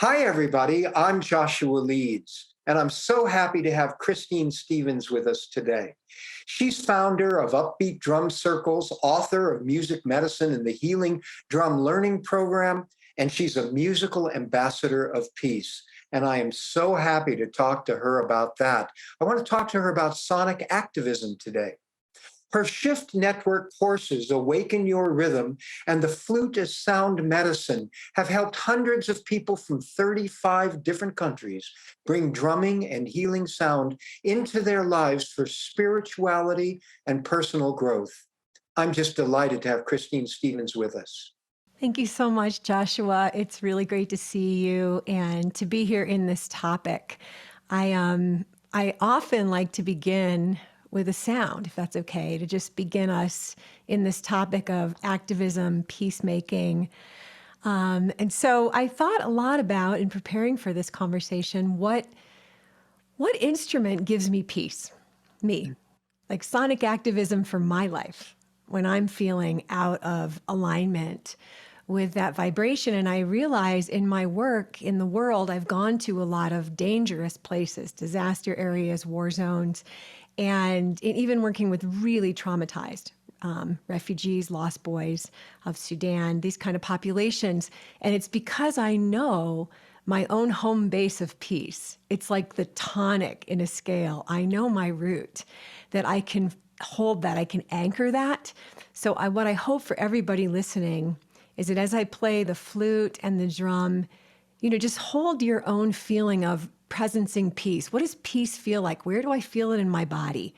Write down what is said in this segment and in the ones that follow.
Hi, everybody. I'm Joshua Leeds, and I'm so happy to have Christine Stevens with us today. She's founder of Upbeat Drum Circles, author of Music Medicine and the Healing Drum Learning Program, and she's a musical ambassador of peace. And I am so happy to talk to her about that. I want to talk to her about sonic activism today. Her Shift Network courses, Awaken Your Rhythm, and the Flute as Sound Medicine have helped hundreds of people from 35 different countries bring drumming and healing sound into their lives for spirituality and personal growth. I'm just delighted to have Christine Stevens with us. Thank you so much, Joshua. It's really great to see you and to be here in this topic. I often like to begin with a sound, if that's okay, to just begin us in this topic of activism, peacemaking. And so I thought a lot about, in preparing for this conversation, what instrument gives me peace? Me, like sonic activism for my life when I'm feeling out of alignment with that vibration. And I realize in my work in the world, I've gone to a lot of dangerous places, disaster areas, war zones, and even working with really traumatized refugees, lost boys of Sudan, these kind of populations. And it's because I know my own home base of peace. It's like the tonic in a scale. I know my root, that I can hold that, I can anchor that. So what I hope for everybody listening is that as I play the flute and the drum, just hold your own feeling of presencing peace. What does peace feel like? Where do I feel it in my body?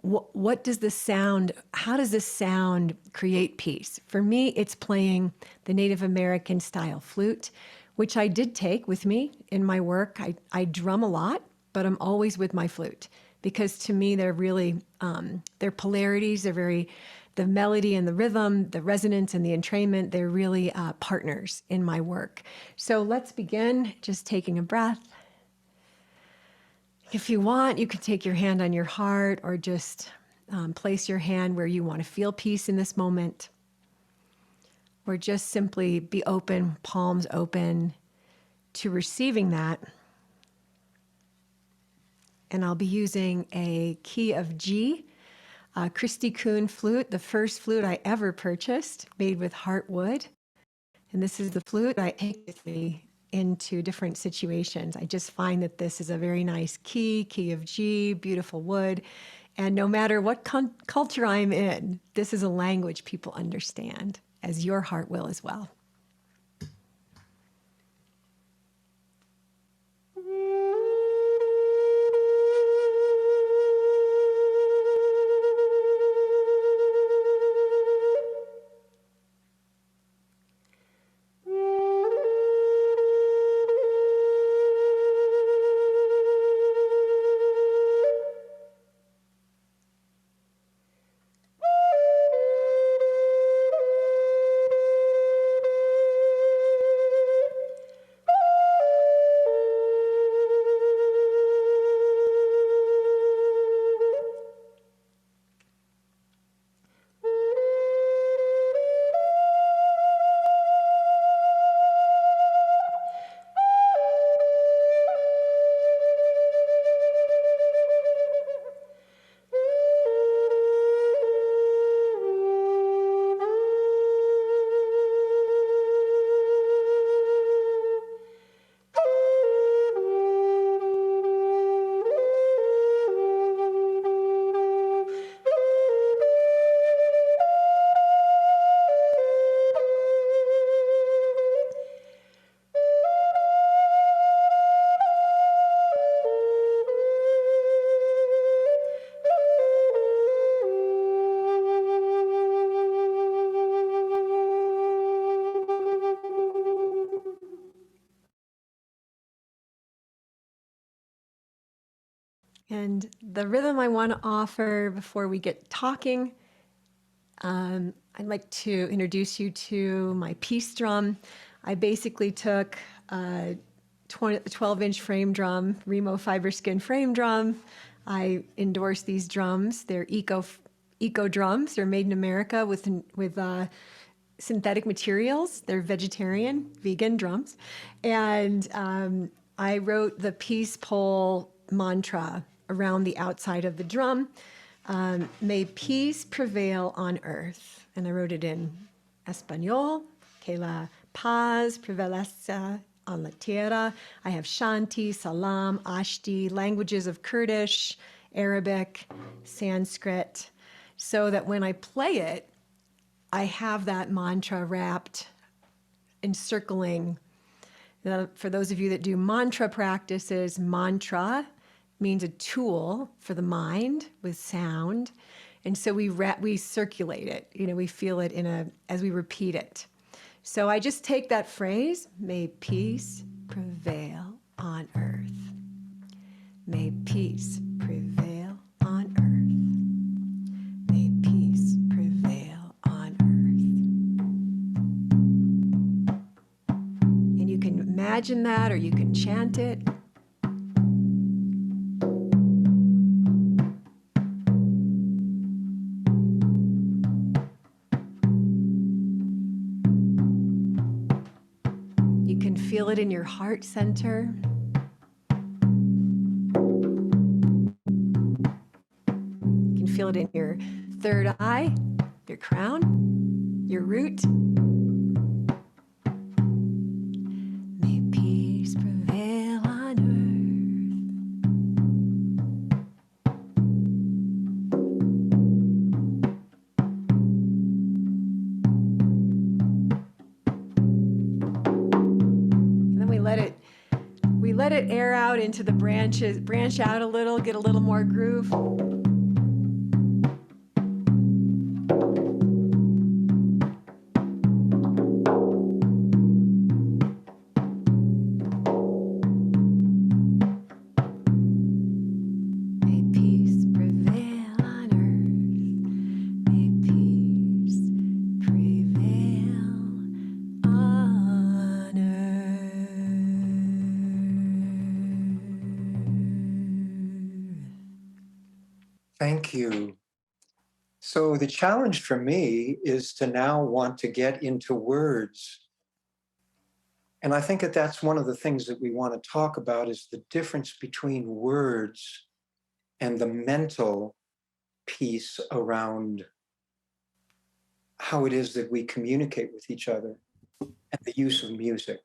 What does this sound, how does this sound create peace? For me, it's playing the Native American style flute, which I did take with me in my work. I drum a lot, but I'm always with my flute because to me, they're really, they're polarities. They're very, the melody and the rhythm, the resonance and the entrainment, they're really partners in my work. So let's begin just taking a breath. If you want, you could take your hand on your heart or just place your hand where you want to feel peace in this moment. Or just simply be open, palms open to receiving that. And I'll be using a key of G, Christy Kuhn flute, the first flute I ever purchased, made with heartwood. And this is the flute I take with me into different situations. I just find that this is a very nice key of G, beautiful wood. And no matter what culture I'm in, this is a language people understand, as your heart will as well. And the rhythm I want to offer before we get talking, I'd like to introduce you to my peace drum. I basically took a 12-inch frame drum, Remo fiber skin frame drum. I endorse these drums. They're eco drums. They're made in America with synthetic materials. They're vegetarian, vegan drums. And I wrote the peace pole mantra around the outside of the drum. May peace prevail on earth. And I wrote it in Espanol, que la paz prevalezca en la tierra. I have Shanti, Salam, Ashti, languages of Kurdish, Arabic, Sanskrit, so that when I play it, I have that mantra wrapped, encircling. For those of you that do mantra practices, mantra means a tool for the mind with sound. And so we circulate it, we feel it as we repeat it. So I just take that phrase, may peace prevail on earth. May peace prevail on earth. May peace prevail on earth. And you can imagine that, or you can chant it. You can feel it in your heart center. Feel it in your third eye, your crown, your root. May peace prevail on earth. And then we let it air out into the branches, branch out a little, get a little more groove. Thank you. So the challenge for me is to now want to get into words. And I think that that's one of the things that we want to talk about is the difference between words and the mental piece around how it is that we communicate with each other, and the use of music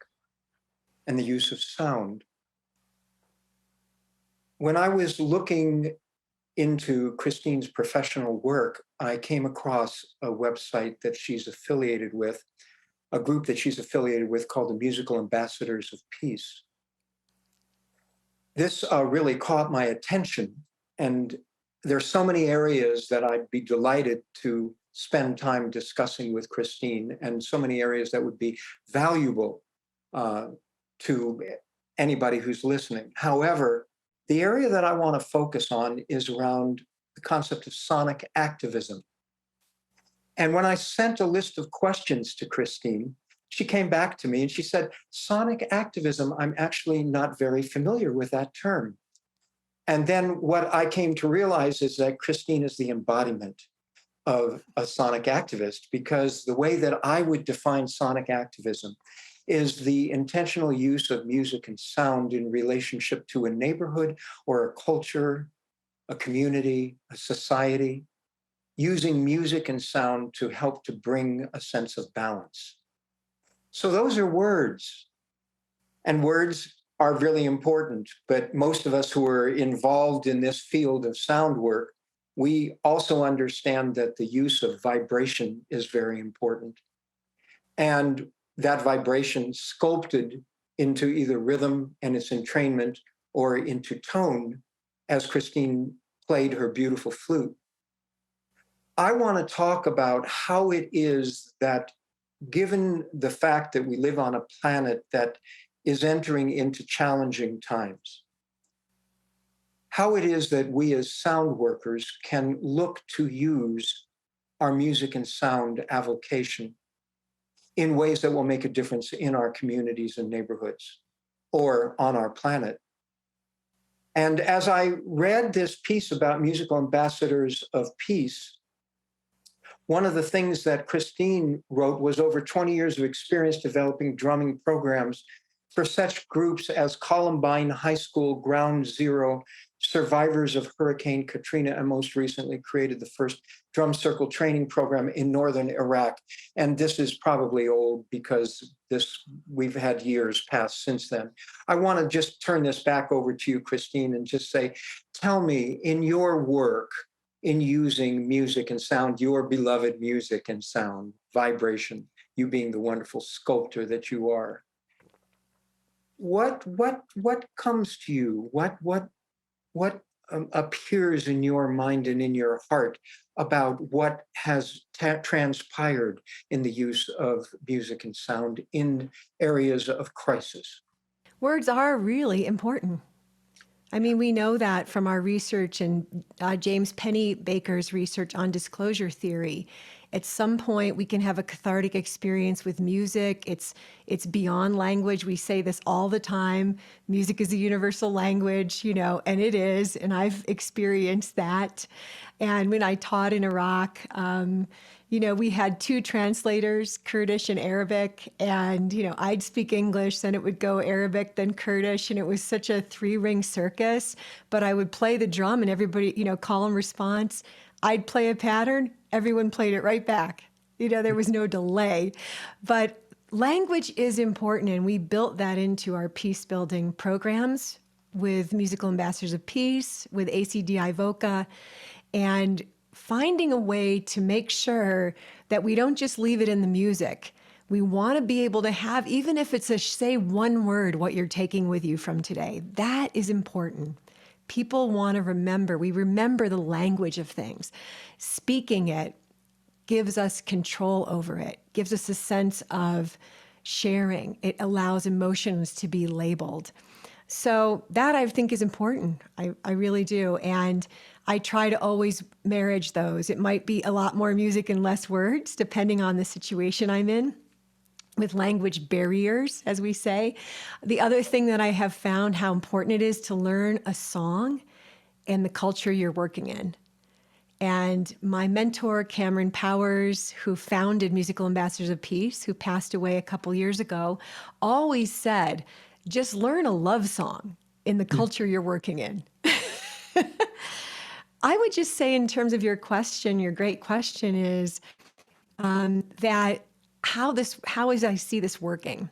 and the use of sound. When I was looking into Christine's professional work, I came across a website that she's affiliated with, a group that she's affiliated with called the Musical Ambassadors of Peace. This really caught my attention, and there's so many areas that I'd be delighted to spend time discussing with Christine, and so many areas that would be valuable to anybody who's listening. However, the area that I want to focus on is around the concept of sonic activism. And when I sent a list of questions to Christine, she came back to me and she said, sonic activism, I'm actually not very familiar with that term. And then what I came to realize is that Christine is the embodiment of a sonic activist, because the way that I would define sonic activism is the intentional use of music and sound in relationship to a neighborhood or a culture, a community, a society, using music and sound to help to bring a sense of balance. So those are words, and words are really important, but most of us who are involved in this field of sound work, we also understand that the use of vibration is very important. And that vibration sculpted into either rhythm and its entrainment or into tone, as Christine played her beautiful flute. I want to talk about how it is that, given the fact that we live on a planet that is entering into challenging times, how it is that we as sound workers can look to use our music and sound avocation in ways that will make a difference in our communities and neighborhoods or on our planet. And as I read this piece about musical ambassadors of peace, One of the things that Christine wrote was over 20 years of experience developing drumming programs for such groups as Columbine High School, Ground Zero, survivors of Hurricane Katrina, and most recently created the first drum circle training program in northern Iraq. And this is probably old because we've had years pass since then. I want to just turn this back over to you, Christine, and just say, tell me, in your work, in using music and sound, your beloved music and sound, vibration, you being the wonderful sculptor that you are, what comes to you? What appears in your mind and in your heart about what has transpired in the use of music and sound in areas of crisis? Words are really important. I mean, we know that from our research and James Pennybaker's research on disclosure theory. At some point, we can have a cathartic experience with music. It's beyond language. We say this all the time. Music is a universal language, and it is. And I've experienced that. And when I taught in Iraq, we had two translators, Kurdish and Arabic, and, I'd speak English, then it would go Arabic, then Kurdish, and it was such a three-ring circus. But I would play the drum and everybody, call and response. I'd play a pattern, everyone played it right back. There was no delay. But language is important, and we built that into our peace-building programs with Musical Ambassadors of Peace, with ACDI VOCA, and finding a way to make sure that we don't just leave it in the music. We want to be able to have, even if it's say one word, what you're taking with you from today. That is important. People want to remember. We remember the language of things. Speaking it gives us control over it, gives us a sense of sharing. It allows emotions to be labeled. So that, I think, is important. I really do. And I try to always marriage those. It might be a lot more music and less words, depending on the situation I'm in, with language barriers, as we say. The other thing that I have found how important it is to learn a song and the culture you're working in. And my mentor, Cameron Powers, who founded Musical Ambassadors of Peace, who passed away a couple years ago, always said, just learn a love song in the culture you're working in. I would just say, in terms of your question, your great question is that how is I see this working?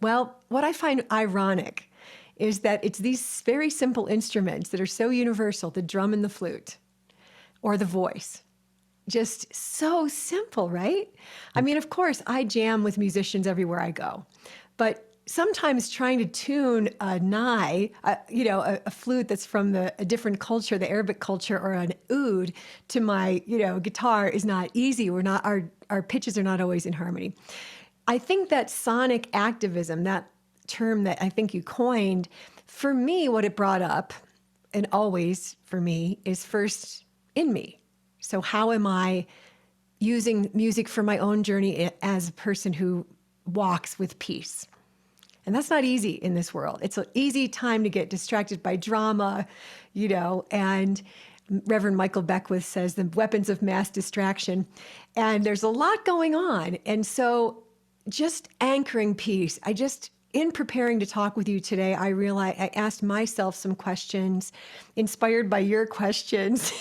Well, what I find ironic is that it's these very simple instruments that are so universal, the drum and the flute, or the voice. Just so simple, right? I mean, of course, I jam with musicians everywhere I go, but sometimes trying to tune a nai, a flute that's from a different culture, the Arabic culture, or an oud to my, guitar is not easy. Our pitches are not always in harmony. I think that sonic activism, that term that I think you coined, for me, what it brought up, and always for me, is first in me. So how am I using music for my own journey as a person who walks with peace? And that's not easy in this world. It's an easy time to get distracted by drama, and Reverend Michael Beckwith says the weapons of mass distraction. And there's a lot going on. And so just anchoring peace, in preparing to talk with you today, I realized I asked myself some questions inspired by your questions.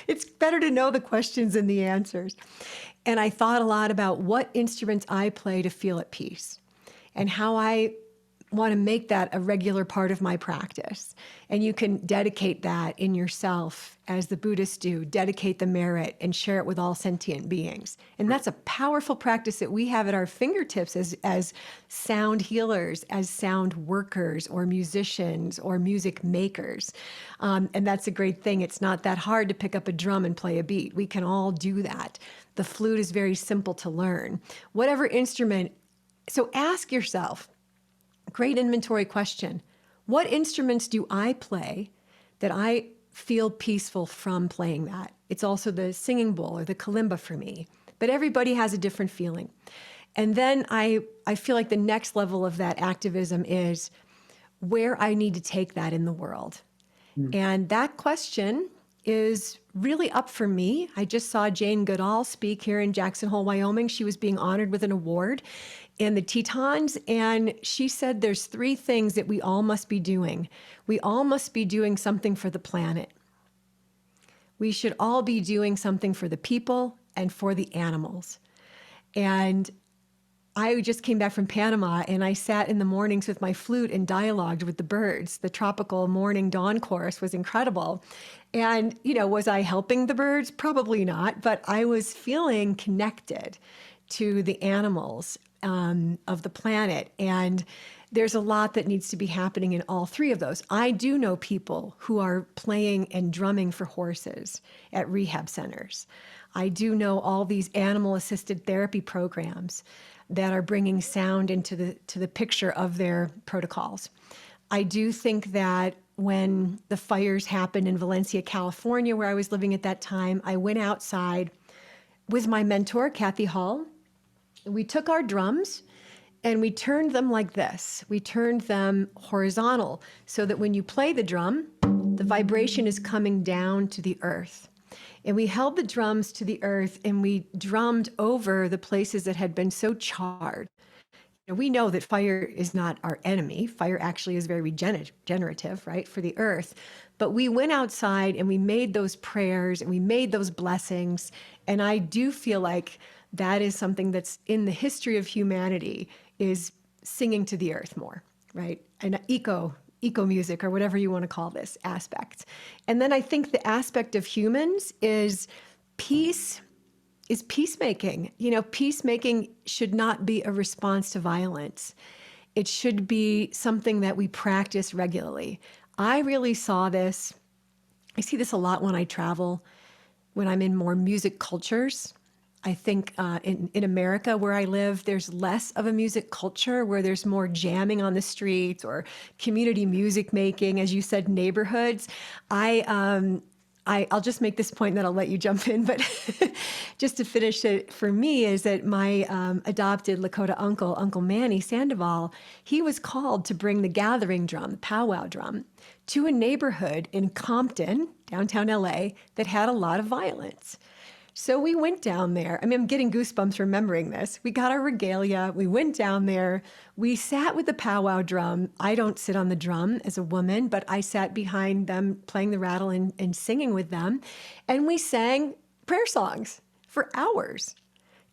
It's better to know the questions than the answers. And I thought a lot about what instruments I play to feel at peace, and how I want to make that a regular part of my practice. And you can dedicate that in yourself, as the Buddhists do, dedicate the merit and share it with all sentient beings. And that's a powerful practice that we have at our fingertips as sound healers, as sound workers, or musicians, or music makers. And that's a great thing. It's not that hard to pick up a drum and play a beat. We can all do that. The flute is very simple to learn. Whatever instrument. So ask yourself, great inventory question, what instruments do I play that I feel peaceful from playing that? It's also the singing bowl or the kalimba for me, but everybody has a different feeling. And then I feel like the next level of that activism is where I need to take that in the world. And that question is really up for me. I just saw Jane Goodall speak here in Jackson Hole, Wyoming. She was being honored with an award in the Tetons, and she said there's three things that we all must be doing. We all must be doing something for the planet. We should all be doing something for the people and for the animals. And I just came back from Panama, and I sat in the mornings with my flute and dialogued with the birds. The tropical morning dawn chorus was incredible. And, was I helping the birds? Probably not, but I was feeling connected to the animals of the planet. And there's a lot that needs to be happening in all three of those. I do know people who are playing and drumming for horses at rehab centers. I do know all these animal-assisted therapy programs that are bringing sound into the picture of their protocols. I do think that when the fires happened in Valencia, California, where I was living at that time, I went outside with my mentor, Kathy Hall. We took our drums and we turned them like this. We turned them horizontal so that when you play the drum, the vibration is coming down to the earth. And we held the drums to the earth and we drummed over the places that had been so charred. We know that fire is not our enemy. Fire actually is very regenerative, right, for the earth. But we went outside and we made those prayers and we made those blessings. And I do feel like that is something that's in the history of humanity, is singing to the earth more, right? And eco music, or whatever you want to call this aspect. And then I think the aspect of humans is peacemaking. Peacemaking should not be a response to violence. It should be something that we practice regularly. I really saw this. I see this a lot when I travel, when I'm in more music cultures. I think in America, where I live, there's less of a music culture, where there's more jamming on the streets or community music making, as you said, neighborhoods. I'll just make this point and then I'll let you jump in. But just to finish it for me is that my adopted Lakota uncle, Uncle Manny Sandoval, he was called to bring the gathering drum, the powwow drum, to a neighborhood in Compton, downtown LA, that had a lot of violence. So we went down there. I mean, I'm getting goosebumps remembering this. We got our regalia. We went down there. We sat with the powwow drum. I don't sit on the drum as a woman, but I sat behind them playing the rattle and singing with them. And we sang prayer songs for hours.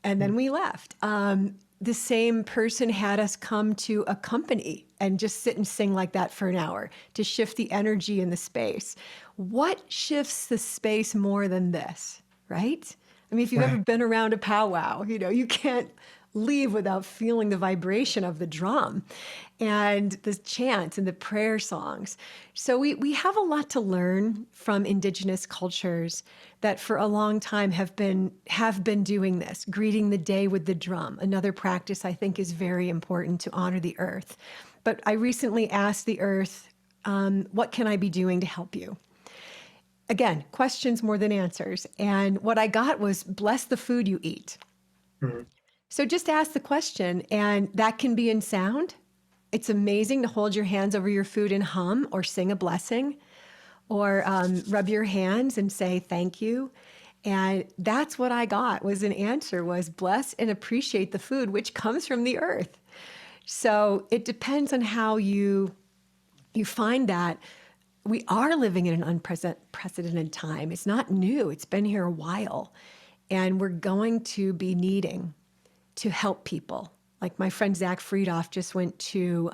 And then we left. The same person had us come to a company and just sit and sing like that for an hour to shift the energy in the space. What shifts the space more than this? Right? I mean, if you've ever been around a powwow, you can't leave without feeling the vibration of the drum and the chants and the prayer songs. So we have a lot to learn from indigenous cultures that for a long time have been doing this, greeting the day with the drum. Another practice I think is very important to honor the earth. But I recently asked the earth, what can I be doing to help you? Again, questions more than answers. And what I got was, bless the food you eat. Mm-hmm. So just ask the question, and that can be in sound. It's amazing to hold your hands over your food and hum or sing a blessing, or rub your hands and say thank you. And that's what I got was an answer, was bless and appreciate the food, which comes from the earth. So it depends on how you find that. We are living in an unprecedented time. It's not new. It's been here a while. And we're going to be needing to help people. Like my friend Zach Friedoff just went to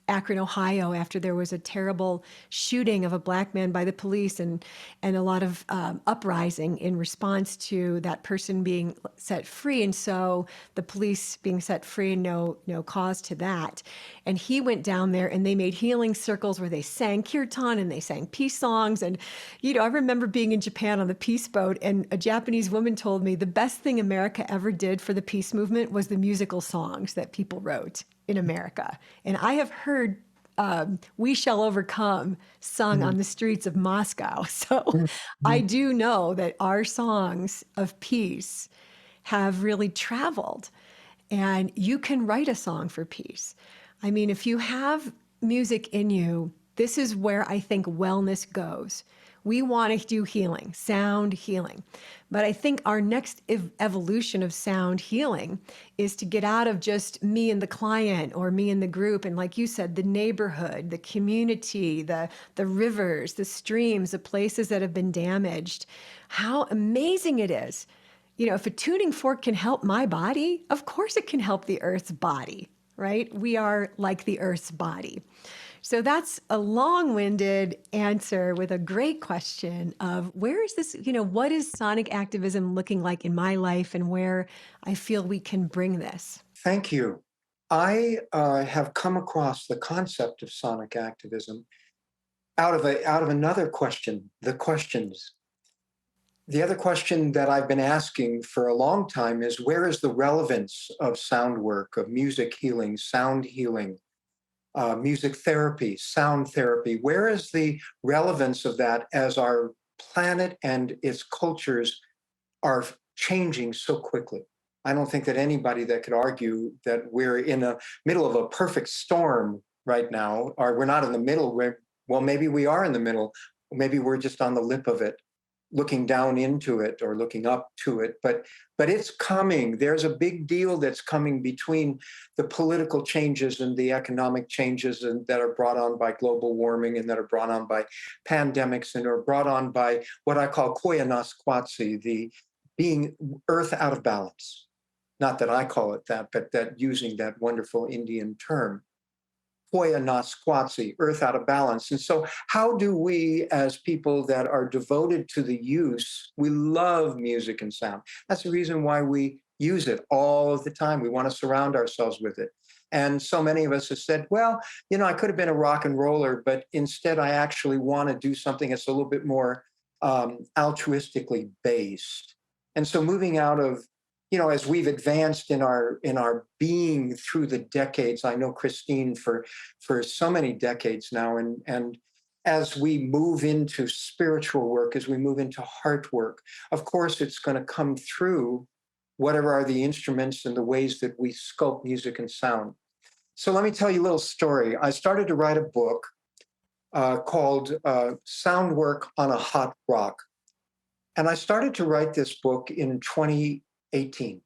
Akron, Ohio, after there was a terrible shooting of a Black man by the police, and a lot of uprising in response to that person being set free. And so the police being set free, no cause to that. And he went down there and they made healing circles where they sang kirtan and they sang peace songs. And, I remember being in Japan on the peace boat, and a Japanese woman told me the best thing America ever did for the peace movement was the musical songs that people wrote in America. And I have heard We Shall Overcome sung on the streets of Moscow. So I do know that our songs of peace have really traveled. And you can write a song for peace. I mean, if you have music in you, this is where I think wellness goes. We want to do healing, sound healing. But I think our next evolution of sound healing is to get out of just me and the client or me and the group. And like you said, the neighborhood, the community, the rivers, the streams, the places that have been damaged. How amazing it is. You know, if a tuning fork can help my body, of course it can help the earth's body, right? We are like the earth's body. So that's a long-winded answer with a great question of where is this, what is sonic activism looking like in my life and where I feel we can bring this? Thank you. I have come across the concept of sonic activism out of another question, the questions. The other question that I've been asking for a long time is, where is the relevance of sound work, of music healing, sound healing, music therapy, sound therapy? Where is the relevance of that as our planet and its cultures are changing so quickly? I don't think that anybody that could argue that we're in the middle of a perfect storm right now, or we're not in the middle. Well, maybe we are in the middle. Maybe we're just on the lip of it, looking down into it or looking up to it. But it's coming. There's a big deal that's coming between the political changes and the economic changes that are brought on by global warming and that are brought on by pandemics and are brought on by what I call koyanasquatsi, the being earth out of balance. Not that I call it that, but that using that wonderful Indian term. Hoya na squatsi, earth out of balance. And so how do we, as people that are devoted to the use, we love music and sound. That's the reason why we use it all of the time. We want to surround ourselves with it. And so many of us have said, well, I could have been a rock and roller, but instead I actually want to do something that's a little bit more altruistically based. And so moving out of, as we've advanced in our being through the decades, I know Christine for so many decades now, and as we move into spiritual work, as we move into heart work, of course, it's going to come through whatever are the instruments and the ways that we sculpt music and sound. So let me tell you a little story. I started to write a book called Sound Work on a Hot Rock. And I started to write this book in 2018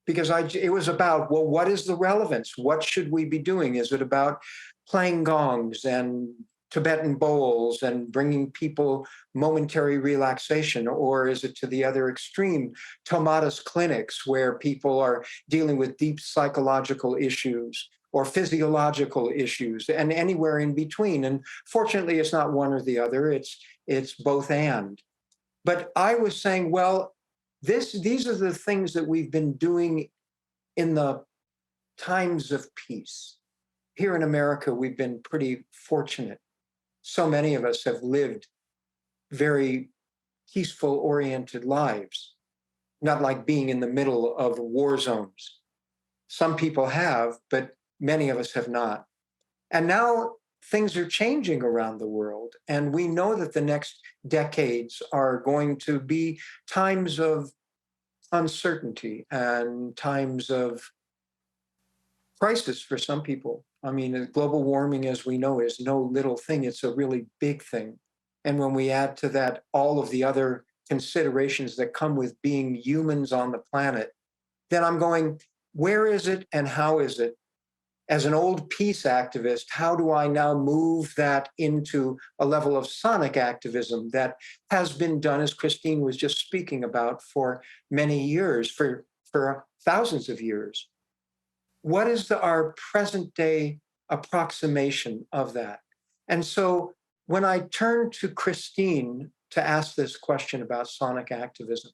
because it was about, well, what is the relevance? What should we be doing? Is it about playing gongs and Tibetan bowls and bringing people momentary relaxation? Or is it to the other extreme, tomatis clinics, where people are dealing with deep psychological issues or physiological issues and anywhere in between? And fortunately, it's not one or the other, it's both and. But I was saying, well, these are the things that we've been doing in the times of peace. Here in America, we've been pretty fortunate. So many of us have lived very peaceful, oriented lives, not like being in the middle of war zones. Some people have, but many of us have not. And now things are changing around the world. And we know that the next decades are going to be times of uncertainty and times of crisis for some people. I mean, global warming, as we know, is no little thing. It's a really big thing. And when we add to that all of the other considerations that come with being humans on the planet, then I'm going, where is it and how is it? As an old peace activist, how do I now move that into a level of sonic activism that has been done, as Christine was just speaking about, for many years, for thousands of years? What is our present day approximation of that? And so when I turned to Christine to ask this question about sonic activism,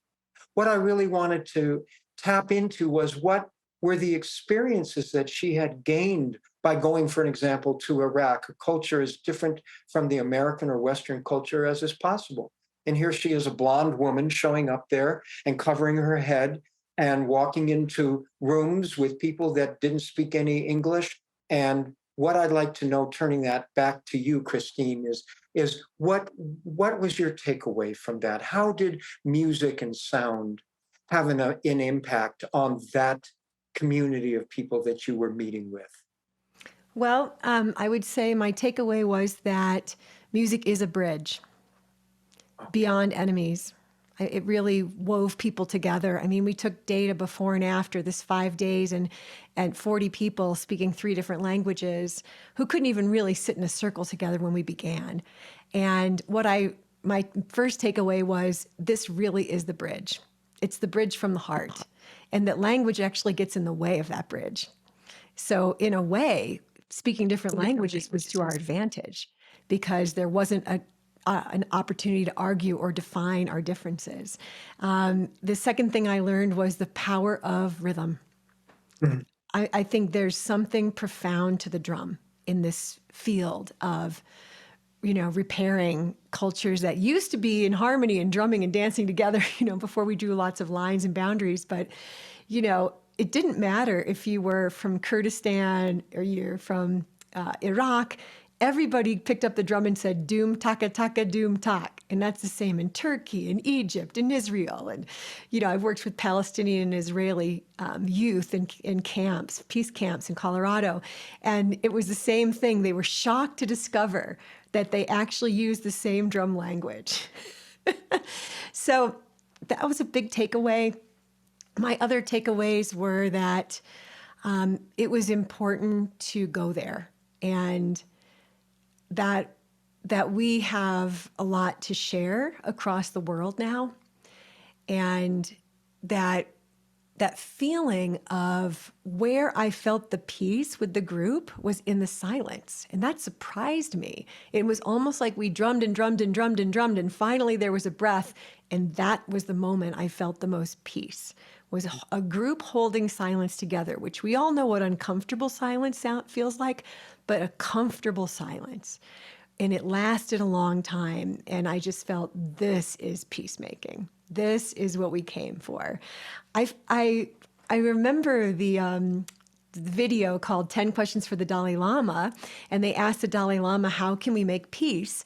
what I really wanted to tap into was what were the experiences that she had gained by going, for an example, to Iraq, a culture as different from the American or Western culture as is possible. And here she is, a blonde woman showing up there and covering her head and walking into rooms with people that didn't speak any English. And what I'd like to know, turning that back to you, Christine, is what was your takeaway from that? How did music and sound have an impact on that community of people that you were meeting with? Well, I would say my takeaway was that music is a bridge. beyond enemies. It really wove people together. I mean, we took data before and after this 5 days and 40 people speaking 3 different languages who couldn't even really sit in a circle together when we began. And my first takeaway was this really is the bridge. It's the bridge from the heart, and that language actually gets in the way of that bridge. So in a way, speaking different languages was to our advantage because there wasn't an opportunity to argue or define our differences. The second thing I learned was the power of rhythm. Mhm. I think there's something profound to the drum in this field of, repairing cultures that used to be in harmony and drumming and dancing together, before we drew lots of lines and boundaries. But, it didn't matter if you were from Kurdistan or you're from Iraq. Everybody picked up the drum and said, doom, taka, taka, doom, tak. And that's the same in Turkey, in Egypt, in Israel. And, I've worked with Palestinian and Israeli youth in camps, peace camps in Colorado. And it was the same thing. They were shocked to discover that they actually used the same drum language. So that was a big takeaway. My other takeaways were that it was important to go there, and that we have a lot to share across the world now, and that feeling of where I felt the peace with the group was in the silence. And that surprised me. It was almost like we drummed and drummed and drummed and drummed, and finally there was a breath. And that was the moment I felt the most peace, was a group holding silence together, which we all know what uncomfortable silence feels like, but a comfortable silence. And it lasted a long time. And I just felt this is peacemaking. This is what we came for. I remember the video called 10 Questions for the Dalai Lama, and they asked the Dalai Lama, how can we make peace?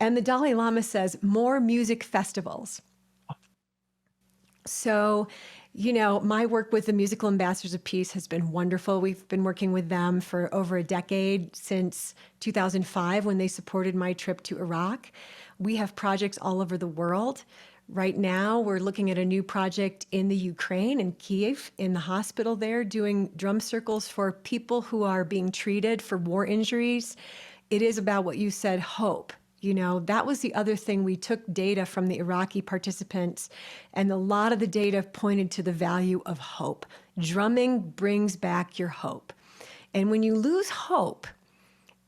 And the Dalai Lama says, more music festivals. So, my work with the Musical Ambassadors of Peace has been wonderful. We've been working with them for over a decade, since 2005, when they supported my trip to Iraq. We have projects all over the world. Right now, we're looking at a new project in the Ukraine, in Kiev, in the hospital there, doing drum circles for people who are being treated for war injuries. It is about what you said, hope. That was the other thing. We took data from the Iraqi participants, and a lot of the data pointed to the value of hope. Drumming brings back your hope. And when you lose hope,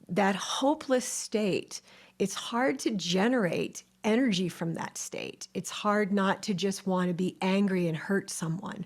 that hopeless state, it's hard to generate energy from that state. It's hard not to just want to be angry and hurt someone.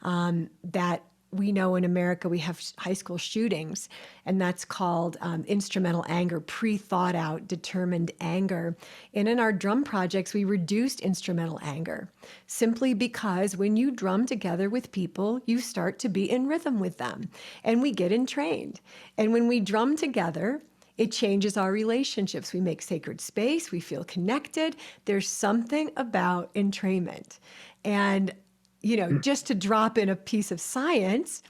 That we know in America we have high school shootings, and that's called instrumental anger, pre-thought out, determined anger. And in our drum projects, we reduced instrumental anger simply because when you drum together with people, you start to be in rhythm with them, and we get entrained. And when we drum together, it changes our relationships. We make sacred space. We feel connected. There's something about entrainment. And, just to drop in a piece of science,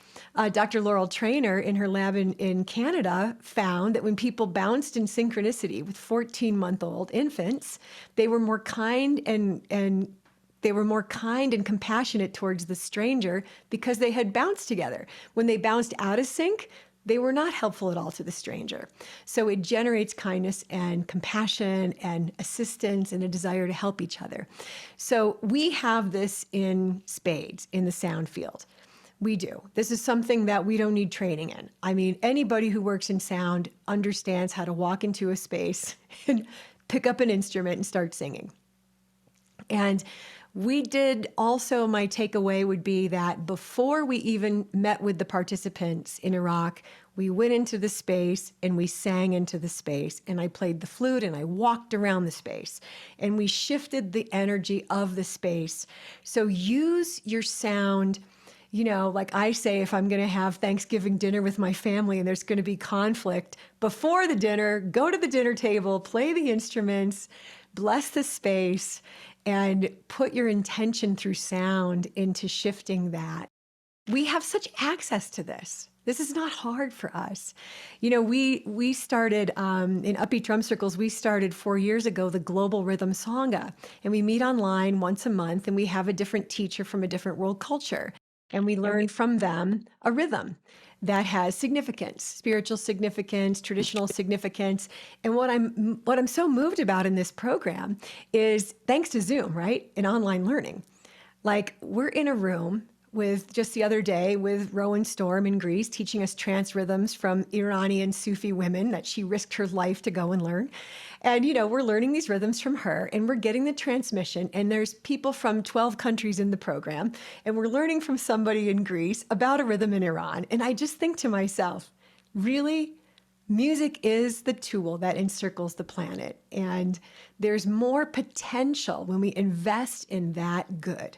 Dr. Laurel Trainer in her lab in Canada found that when people bounced in synchronicity with 14-month-old infants, they were more kind and they were more kind and compassionate towards the stranger because they had bounced together. When they bounced out of sync, they were not helpful at all to the stranger. So it generates kindness and compassion and assistance and a desire to help each other. So we have this in spades in the sound field. We do. This is something that we don't need training in. I mean, anybody who works in sound understands how to walk into a space and pick up an instrument and start singing. And we did also, my takeaway would be that before we even met with the participants in Iraq, we went into the space and we sang into the space, and I played the flute and I walked around the space, and we shifted the energy of the space. So use your sound. Like I say, if I'm going to have Thanksgiving dinner with my family and there's going to be conflict, before the dinner, go to the dinner table, play the instruments, bless the space, and put your intention through sound into shifting that. we have such access to this. This is not hard for us. You know, we started in Upbeat Drum Circles, we started 4 years ago, the Global Rhythm Sangha. And we meet online once a month and we have a different teacher from a different world culture. And we learn from them a rhythm that has significance, spiritual significance, traditional significance. And what I'm so moved about in this program is thanks to Zoom, right? And online learning. Like we're in a room with just the other day with Rowan Storm in Greece teaching us trance rhythms from Iranian Sufi women that she risked her life to go and learn. And, you know, we're learning these rhythms from her and we're getting the transmission. And there's people from 12 countries in the program. And we're learning from somebody in Greece about a rhythm in Iran. And I just think to myself, really? Music is the tool that encircles the planet. And there's more potential when we invest in that good.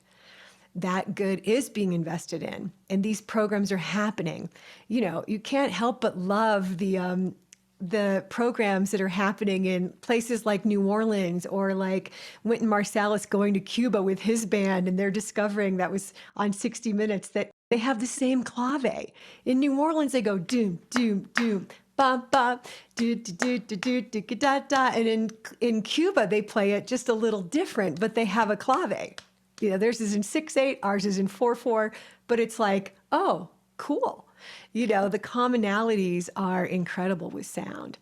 That good is being invested in, and these programs are happening. You know, you can't help but love the programs that are happening in places like New Orleans, or like Wynton Marsalis going to Cuba with his band, and they're discovering, that was on 60 Minutes, that they have the same clave. In New Orleans, they go doom, doom, doom, ba ba, do do do do do do da da, and in Cuba they play it just a little different, but they have a clave. You know, theirs is in 6/8, ours is in 4/4, but it's like, oh, cool. You know, the commonalities are incredible with sound.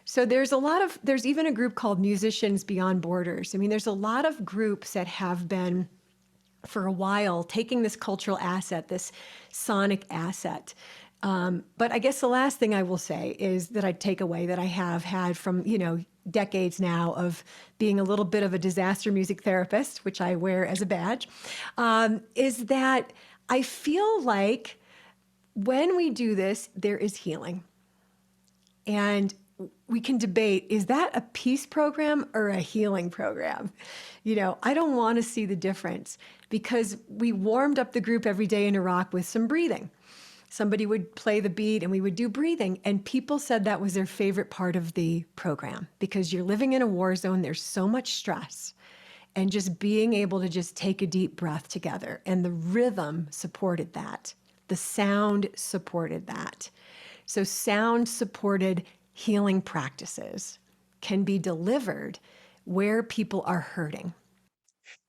So there's even a group called Musicians Beyond Borders. I mean, there's a lot of groups that have been for a while taking this cultural asset, this sonic asset. But I guess the last thing I will say is that I take away that I have had from, you know, decades now of being a little bit of a disaster music therapist, which I wear as a badge, is that I feel like when we do this, there is healing. And we can debate, is that a peace program or a healing program? You know, I don't want to see the difference, because we warmed up the group every day in Iraq with some breathing. Somebody would play the beat and we would do breathing. And people said that was their favorite part of the program, because you're living in a war zone. There's so much stress, and just being able to just take a deep breath together. And the rhythm supported that. The sound supported that. So sound supported healing practices can be delivered where people are hurting.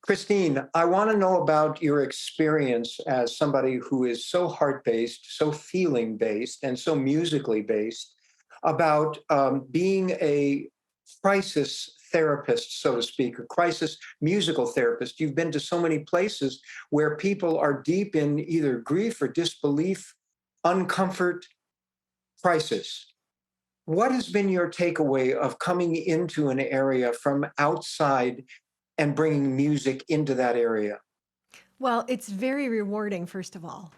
Christine, I want to know about your experience as somebody who is so heart-based, so feeling-based, and so musically based, about being a crisis therapist, so to speak, a crisis musical therapist. You've been to so many places where people are deep in either grief or disbelief, uncomfort, crisis. What has been your takeaway of coming into an area from outside and bringing music into that area? Well, it's very rewarding, first of all,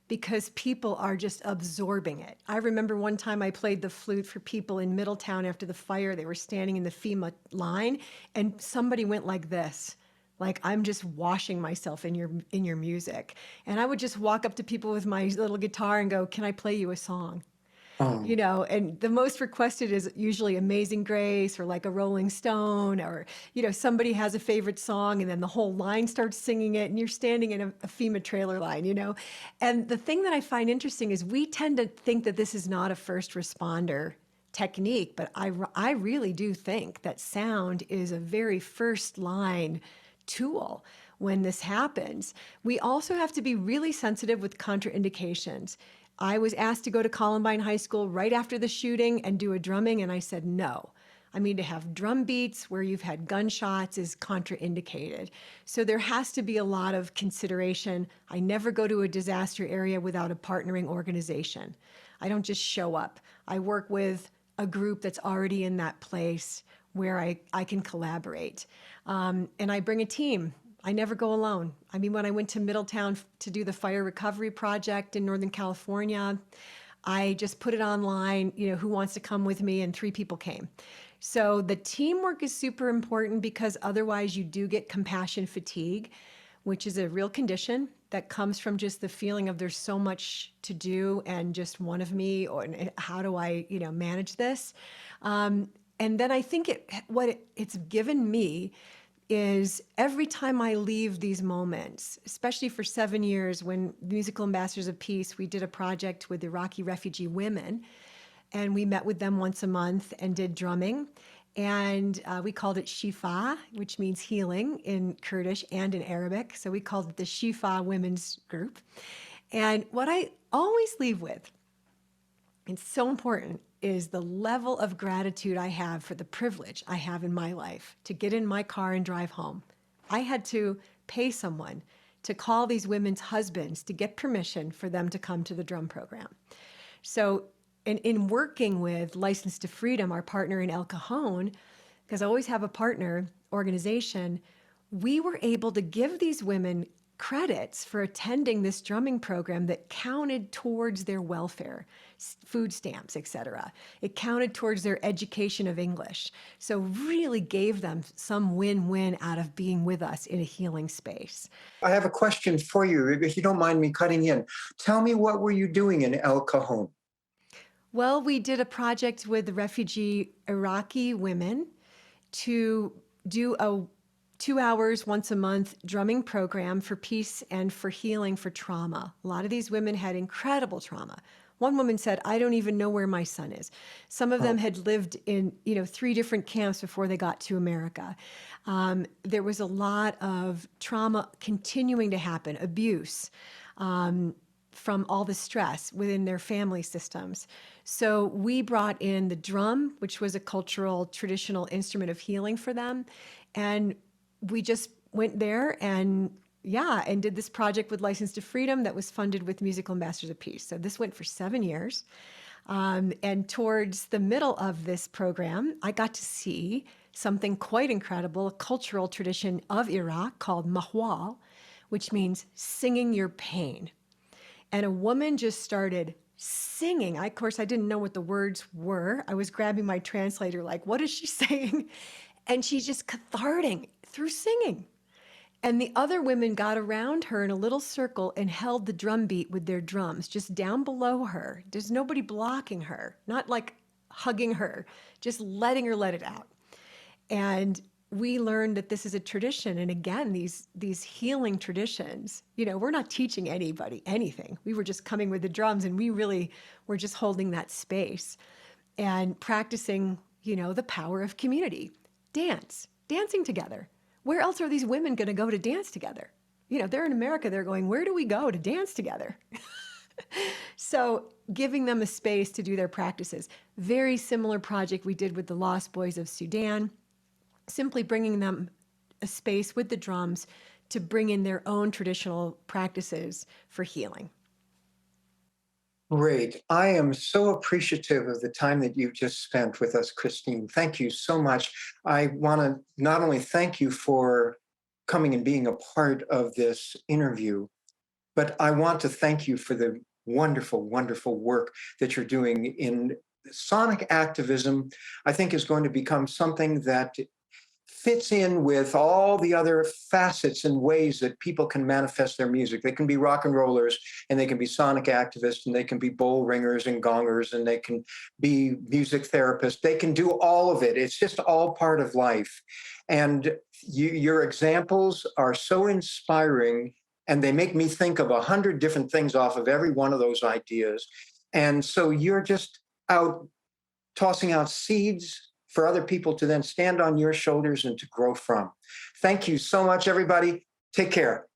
because people are just absorbing it. I remember one time I played the flute for people in Middletown after the fire. They were standing in the FEMA line, and somebody went like this. Like, I'm just washing myself in your music. And I would just walk up to people with my little guitar and go, "Can I play you a song?" You Oh, know, and the most requested is usually Amazing Grace or like a Rolling Stone, or, you know, somebody has a favorite song and then the whole line starts singing it and you're standing in a FEMA trailer line, you know. And the thing that I find interesting is we tend to think that this is not a first responder technique, but I really do think that sound is a very first line tool when this happens. We also have to be really sensitive with contraindications. I was asked to go to Columbine High School right after the shooting and do a drumming, and I said no. I mean, to have drum beats where you've had gunshots is contraindicated. So there has to be a lot of consideration. I never go to a disaster area without a partnering organization. I don't just show up. I work with a group that's already in that place where I can collaborate. And I bring a team. I never go alone. I mean, when I went to Middletown to do the fire recovery project in Northern California, I just put it online, you know, who wants to come with me? And 3 people came. So the teamwork is super important, because otherwise you do get compassion fatigue, which is a real condition that comes from just the feeling of there's so much to do and just one of me, or how do I, you know, manage this? And then I think what it's given me is every time I leave these moments, especially for 7 years when Musical Ambassadors of Peace, we did a project with Iraqi refugee women, and we met with them once a month and did drumming. And we called it Shifa, which means healing in Kurdish and in Arabic. So we called it the Shifa Women's Group. And what I always leave with, it's so important, is the level of gratitude I have for the privilege I have in my life to get in my car and drive home. I had to pay someone to call these women's husbands to get permission for them to come to the drum program. So in working with License to Freedom, our partner in El Cajon, because I always have a partner organization, we were able to give these women credits for attending this drumming program that counted towards their welfare, food stamps, etc. It counted towards their education of English. So really gave them some win-win out of being with us in a healing space. I have a question for you, if you don't mind me cutting in. Tell me, what were you doing in El Cajon? Well, we did a project with refugee Iraqi women to do a 2 hours once a month drumming program for peace and for healing for trauma. A lot of these women had incredible trauma. One woman said, I don't even know where my son is. Some of them had lived in, 3 different camps before they got to America. There was a lot of trauma continuing to happen, abuse, from all the stress within their family systems. So we brought in the drum, which was a cultural, traditional instrument of healing for them. And we just went there and did this project with License to Freedom that was funded with Musical Ambassadors of Peace. So this went for 7 years. And towards the middle of this program, I got to see something quite incredible, a cultural tradition of Iraq called mahwal, which means singing your pain. And a woman just started singing. Of course, I didn't know what the words were. I was grabbing my translator, like, what is she saying? And she's just cathartic through singing. And the other women got around her in a little circle and held the drum beat with their drums, just down below her. There's nobody blocking her, not like hugging her, just letting her let it out. And we learned that this is a tradition. And again, these healing traditions, we're not teaching anybody anything. We were just coming with the drums, and we really were just holding that space and practicing, the power of community. Dancing together. Where else are these women going to go to dance together? They're in America, they're going, where do we go to dance together? So giving them a space to do their practices. Very similar project we did with the Lost Boys of Sudan, simply bringing them a space with the drums to bring in their own traditional practices for healing. Great. I am so appreciative of the time that you've just spent with us, Christine. Thank you so much. I want to not only thank you for coming and being a part of this interview, but I want to thank you for the wonderful, wonderful work that you're doing in sonic activism. I think is going to become something that fits in with all the other facets and ways that people can manifest their music. They can be rock and rollers, and they can be sonic activists, and they can be bowl ringers and gongers, and they can be music therapists. They can do all of it. It's just all part of life. And your examples are so inspiring, and they make me think of 100 different things off of every one of those ideas. And so you're just out tossing out seeds for other people to then stand on your shoulders and to grow from. Thank you so much, everybody. Take care.